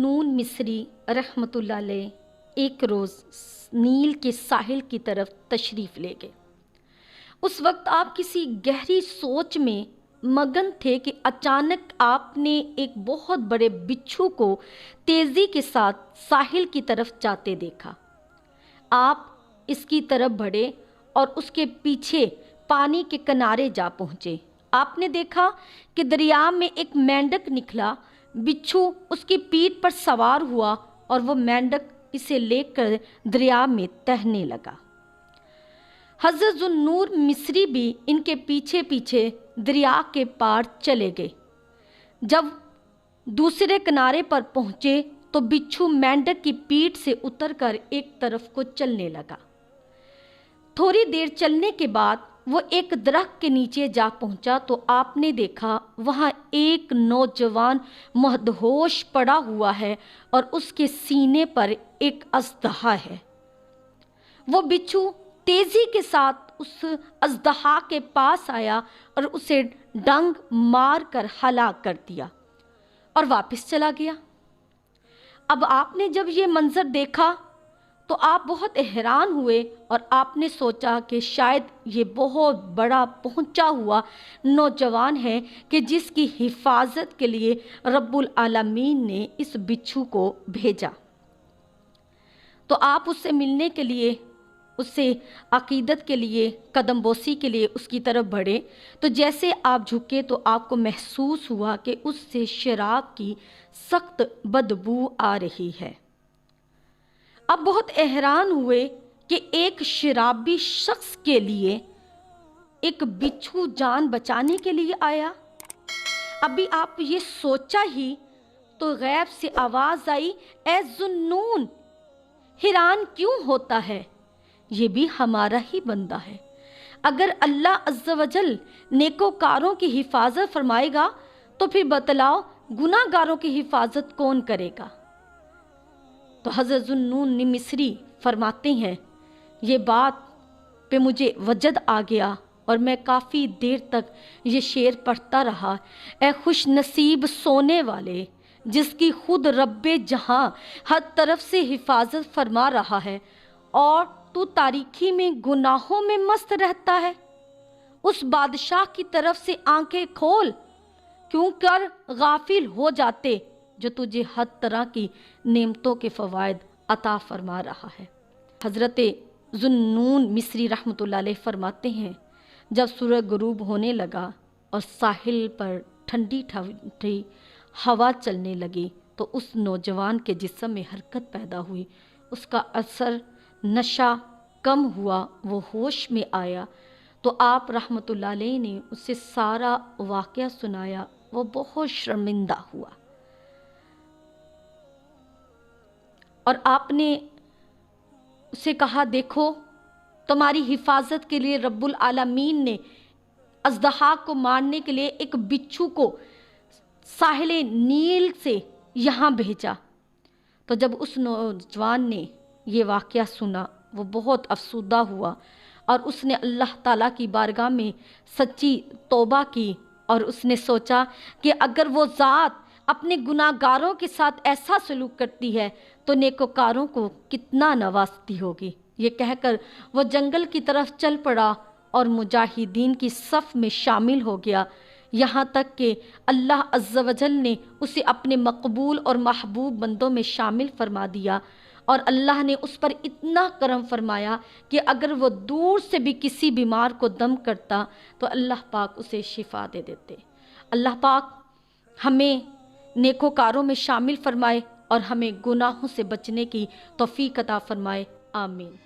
ज़ुन्नून मिस्री रहमत उल्लाह अलैह एक रोज़ नील के साहिल की तरफ तशरीफ़ ले गए। उस वक्त आप किसी गहरी सोच में मगन थे कि अचानक आपने एक बहुत बड़े बिच्छू को तेज़ी के साथ साहिल की तरफ जाते देखा। आप इसकी तरफ बढ़े और उसके पीछे पानी के किनारे जा पहुँचे। आपने देखा कि दरिया में एक मेंढक निकला। बिच्छू उसकी पीठ पर सवार हुआ और वो मेंढक इसे लेकर दरिया में तैरने लगा। हज़रत ज़ुन्नून मिस्री भी इनके पीछे पीछे दरिया के पार चले गए। जब दूसरे किनारे पर पहुँचे तो बिच्छू मेंढक की पीठ से उतरकर एक तरफ को चलने लगा। थोड़ी देर चलने के बाद वो एक दरख्त के नीचे जा पहुंचा तो आपने देखा वहाँ एक नौजवान मदहोश पड़ा हुआ है और उसके सीने पर एक अजदहा है। वो बिच्छू तेजी के साथ उस अजदहा के पास आया और उसे डंग मार कर हलाक कर दिया और वापस चला गया। अब आपने जब ये मंजर देखा तो आप बहुत हैरान हुए और आपने सोचा कि शायद ये बहुत बड़ा पहुंचा हुआ नौजवान है कि जिसकी हिफाजत के लिए रब्बुल आलमीन ने इस बिच्छू को भेजा। तो आप उससे मिलने के लिए, उससे अकीदत के लिए, कदम बोसी के लिए उसकी तरफ बढ़े। तो जैसे आप झुके तो आपको महसूस हुआ कि उससे शराब की सख्त बदबू आ रही है। अब बहुत हैरान हुए कि एक शराबी शख्स के लिए एक बिच्छू जान बचाने के लिए आया। अभी आप ये सोचा ही तो गैब से आवाज़ आई, ए ज़ुन्नून, हैरान क्यों होता है? ये भी हमारा ही बंदा है। अगर अल्लाह अज़्ज़ा वजल नेकोकारों की हिफाजत फरमाएगा तो फिर बतलाओ गुनाहगारों की हिफाजत कौन करेगा? तो हज़रत ज़ुन्नून मिस्री फरमाते हैं, ये बात पे मुझे वजद आ गया और मैं काफ़ी देर तक ये शेर पढ़ता रहा। ए खुश नसीब सोने वाले, जिसकी खुद रब्बे जहाँ हर तरफ से हिफाजत फरमा रहा है और तू तारीकी में गुनाहों में मस्त रहता है। उस बादशाह की तरफ से आंखें खोल, क्यों कर गाफिल हो जाते जो तुझे हर तरह की नेमतों के फ़वाइद अता फरमा रहा है। हज़रत ज़ुन्नून मिस्री रहमतुल्लाह अलैह फरमाते हैं, जब सूरज गुरूब होने लगा और साहिल पर ठंडी ठंडी हवा चलने लगी तो उस नौजवान के जिस्म में हरकत पैदा हुई। उसका असर नशा कम हुआ, वो होश में आया। तो आप रहमतुल्लाह अलैह ने उसे सारा वाक़या सुनाया। वो बहुत शर्मिंदा हुआ और आपने उसे कहा, देखो तुम्हारी हिफाजत के लिए रब्बुल आलमीन ने अजदहा को मारने के लिए एक बिच्छू को साहिल नील से यहाँ भेजा। तो जब उस नौजवान ने ये वाक़या सुना वो बहुत अफसुदा हुआ और उसने अल्लाह ताला की बारगाह में सच्ची तौबा की और उसने सोचा कि अगर वो ज़ात अपने गुनाहगारों के साथ ऐसा सलूक करती है तो नेकोकारों को कितना नवाजती होगी। ये कहकर वो जंगल की तरफ चल पड़ा और मुजाहिदीन की सफ़ में शामिल हो गया। यहाँ तक कि अल्लाह अज़्ज़ा वजल ने उसे अपने मकबूल और महबूब बंदों में शामिल फरमा दिया और अल्लाह ने उस पर इतना करम फरमाया कि अगर वो दूर से भी किसी बीमार को दम करता तो अल्लाह पाक उसे शिफा दे देते। अल्लाह पाक हमें नेकोकारों में शामिल फरमाए और हमें गुनाहों से बचने की तौफीक अता फरमाए। आमीन।